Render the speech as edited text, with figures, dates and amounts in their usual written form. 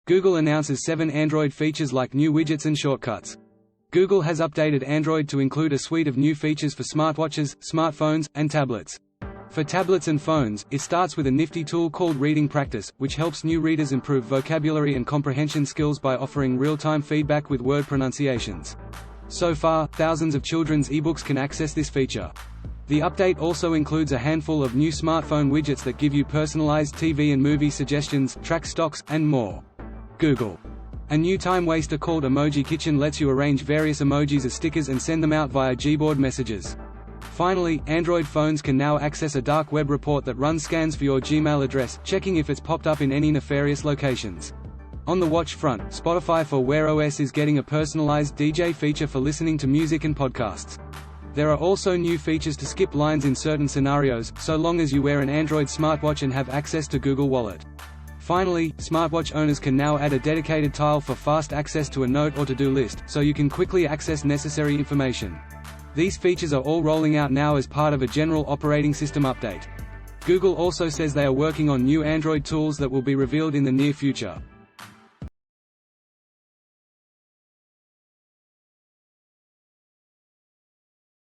Google announces 7 Android features like new widgets and shortcuts. Google has updated Android to include a suite of new features for smartwatches, smartphones, and tablets. For tablets and phones, it starts with a nifty tool called Reading Practice, which helps new readers improve vocabulary and comprehension skills by offering real-time feedback with word pronunciations. So far, thousands of children's ebooks can access this feature. The update also includes a handful of new smartphone widgets that give you personalized TV and movie suggestions, track stocks, and more. Google. A new time waster called Emoji Kitchen lets you arrange various emojis as stickers and send them out via Gboard messages. Finally, Android phones can now access a dark web report that runs scans for your Gmail address, checking if it's popped up in any nefarious locations. On the watch front, Spotify for Wear OS is getting a personalized DJ feature for listening to music and podcasts. There are also new features to skip lines in certain scenarios, so long as you wear an Android smartwatch and have access to Google Wallet. Finally, smartwatch owners can now add a dedicated tile for fast access to a note or to-do list, so you can quickly access necessary information. These features are all rolling out now as part of a general operating system update. Google also says they are working on new Android tools that will be revealed in the near future.